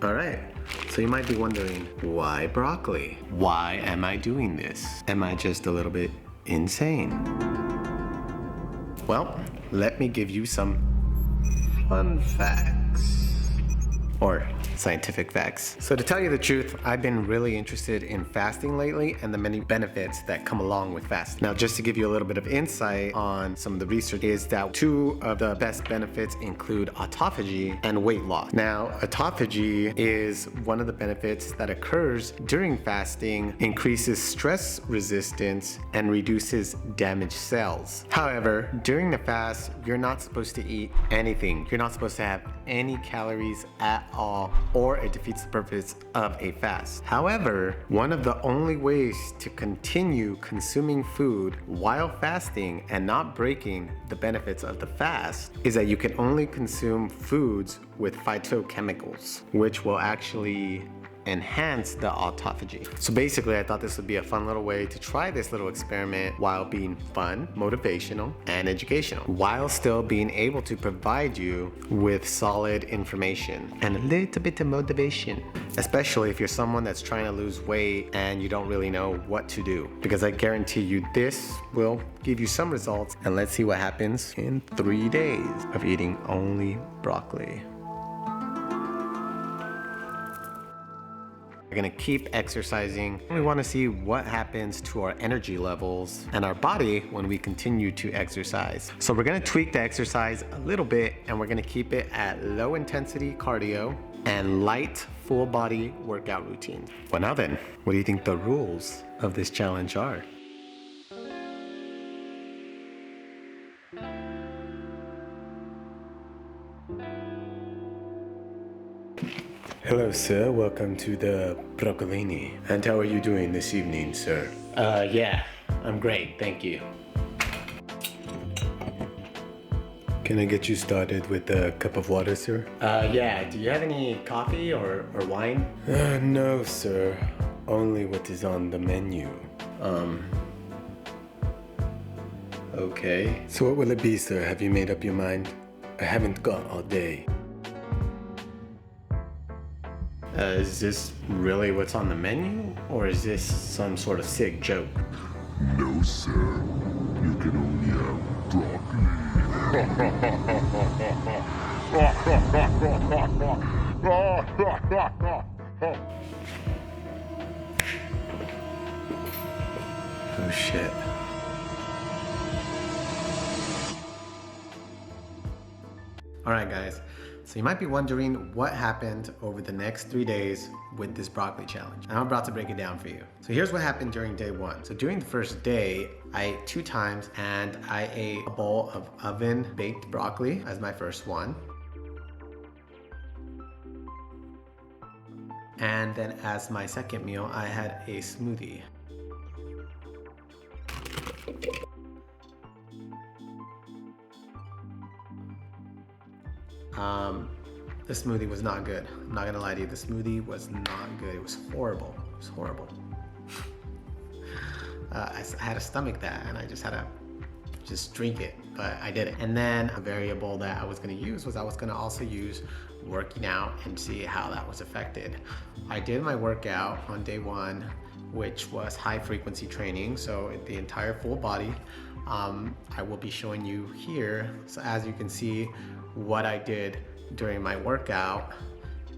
Alright, so you might be wondering, why broccoli? Why am I doing this? Am I just a little bit insane? Well, let me give you some fun facts. Or scientific facts. So to tell you the truth, I've been really interested in fasting lately and the many benefits that come along with fasting. Now, just to give you a little bit of insight on some of the research is that two of the best benefits include autophagy and weight loss. Now, autophagy is one of the benefits that occurs during fasting, increases stress resistance, and reduces damaged cells. However, during the fast, you're not supposed to eat anything. You're not supposed to have any calories at all, or it defeats the purpose of a fast. However, one of the only ways to continue consuming food while fasting and not breaking the benefits of the fast is that you can only consume foods with phytochemicals, which will actually enhance the autophagy. So basically, I thought this would be a fun little way to try this little experiment while being fun, motivational, and educational, while still being able to provide you with solid information and a little bit of motivation, especially if you're someone that's trying to lose weight and you don't really know what to do, because I guarantee you this will give you some results. And let's see what happens in 3 days of eating only broccoli. We're gonna keep exercising. We wanna see what happens to our energy levels and our body when we continue to exercise. So we're gonna tweak the exercise a little bit, and we're gonna keep it at low intensity cardio and light full body workout routine. Well, now then, what do you think the rules of this challenge are? Hello, sir. Welcome to the broccolini. And how are you doing this evening, sir? Yeah, I'm great, thank you. Can I get you started with a cup of water, sir? Yeah. Do you have any coffee or wine? No, sir. Only what is on the menu. Okay. So what will it be, sir? Have you made up your mind? I haven't got all day. Is this really what's on the menu? Or is this some sort of sick joke? No, sir. You can only have broccoli. Oh shit. Alright guys, so you might be wondering what happened over the next 3 days with this broccoli challenge. And I'm about to break it down for you. So here's what happened during day 1. So during the first day, I ate 2 times and I ate a bowl of oven baked broccoli as my first one. And then as my second meal, I had a smoothie. The smoothie was not good. I'm not gonna lie to you, the smoothie was not good. It was horrible. It was horrible. I had to stomach that and I just had to just drink it, but I did it. And then a variable that I was gonna use was I was gonna also use working out and see how that was affected. I did my workout on day 1, which was high frequency training, so the entire full body I will be showing you here. So as you can see, what I did during my workout.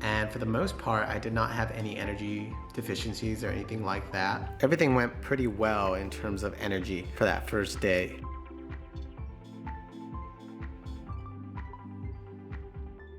And for the most part, I did not have any energy deficiencies or anything like that. Everything went pretty well in terms of energy for that first day.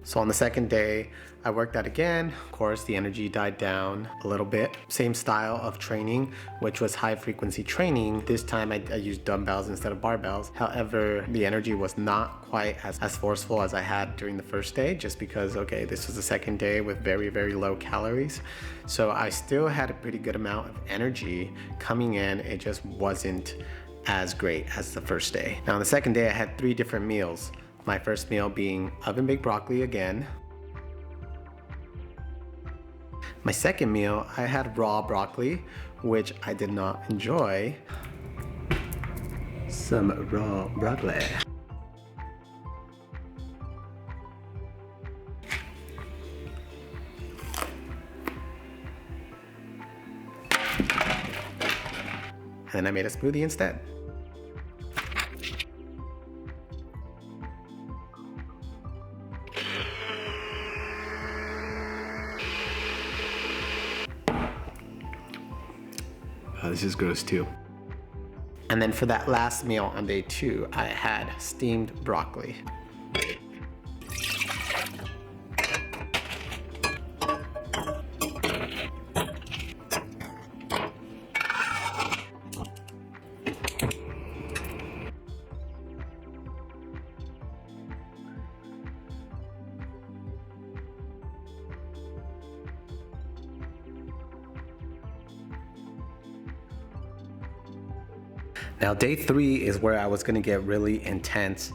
So on the second day, I worked out again. Of course, the energy died down a little bit. Same style of training, which was high frequency training. This time I used dumbbells instead of barbells. However, the energy was not quite as forceful as I had during the first day, just because, okay, this was the second day with very, very low calories. So I still had a pretty good amount of energy coming in. It just wasn't as great as the first day. Now on the second day, I had 3 different meals. My first meal being oven baked broccoli again. My second meal, I had raw broccoli, which I did not enjoy. Some raw broccoli. And I made a smoothie instead. Oh, this is gross too. And then for that last meal on day 2, I had steamed broccoli. Now day 3 is where I was gonna get really intense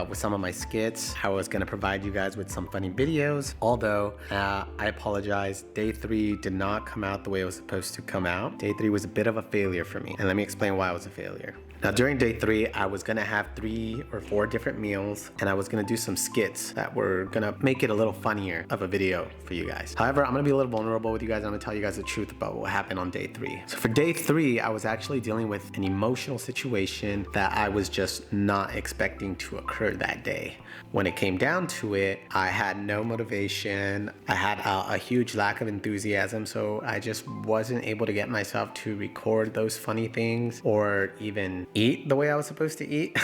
with some of my skits. I was gonna provide you guys with some funny videos, although I apologize, day 3 did not come out the way it was supposed to come out. Day 3 was a bit of a failure for me, and let me explain why it was a failure. Now during day 3, I was gonna have 3 or 4 different meals, and I was gonna do some skits that were gonna make it a little funnier of a video for you guys. However, I'm gonna be a little vulnerable with you guys. I'm gonna tell you guys the truth about what happened on day 3. So for day 3, I was actually dealing with an emotional situation that I was just not expecting to occur that day. When it came down to it, I had no motivation. I had a huge lack of enthusiasm, so I just wasn't able to get myself to record those funny things or even eat the way I was supposed to eat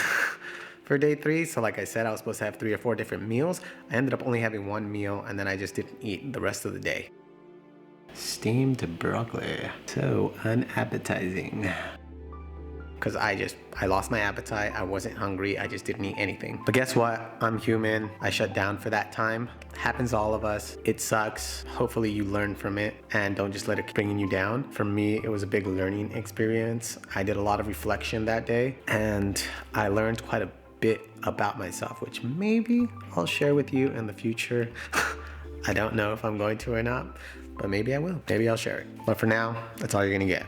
for day 3. So like I said, I was supposed to have 3 or 4 different meals. I ended up only having 1 meal, and then I just didn't eat the rest of the day. Steamed broccoli, so unappetizing. Because I lost my appetite, I wasn't hungry, I just didn't eat anything. But guess what? I'm human. I shut down for that time. Happens to all of us. It sucks. Hopefully you learn from it and don't just let it bring you down. For me, it was a big learning experience. I did a lot of reflection that day, and I learned quite a bit about myself, which maybe I'll share with you in the future. I don't know if I'm going to or not, but maybe I will. Maybe I'll share it. But for now, that's all you're gonna get.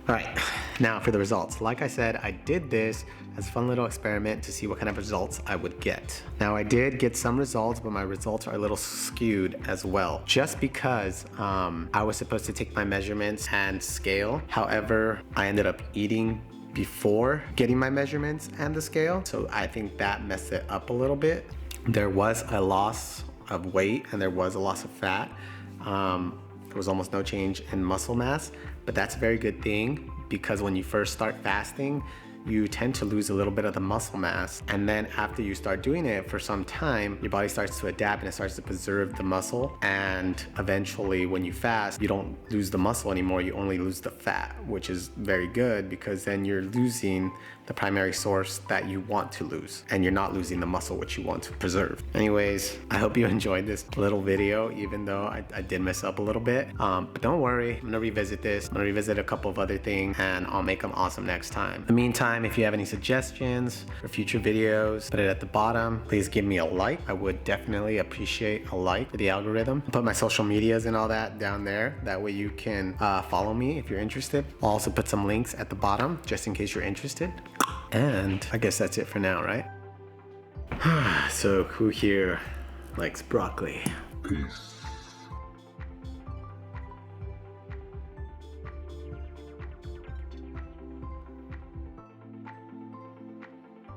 All right, now for the results. Like I said, I did this as a fun little experiment to see what kind of results I would get. Now I did get some results, but my results are a little skewed as well, just because I was supposed to take my measurements and scale. However, I ended up eating before getting my measurements and the scale, so I think that messed it up a little bit. There was a loss of weight and there was a loss of fat. There was almost no change in muscle mass, but that's a very good thing, because when you first start fasting, you tend to lose a little bit of the muscle mass, and then after you start doing it for some time, your body starts to adapt and it starts to preserve the muscle, and eventually when you fast, you don't lose the muscle anymore, you only lose the fat, which is very good, because then you're losing the primary source that you want to lose, and you're not losing the muscle which you want to preserve. Anyways, I hope you enjoyed this little video, even though I did mess up a little bit, but don't worry, I'm gonna revisit this. I'm gonna revisit a couple of other things, and I'll make them awesome next time. In the meantime, if you have any suggestions for future videos, put it at the bottom. Please give me a like. I would definitely appreciate a like for the algorithm. I'll put my social medias and all that down there. That way you can follow me if you're interested. I'll also put some links at the bottom just in case you're interested. And I guess that's it for now, right? So who here likes broccoli? Peace.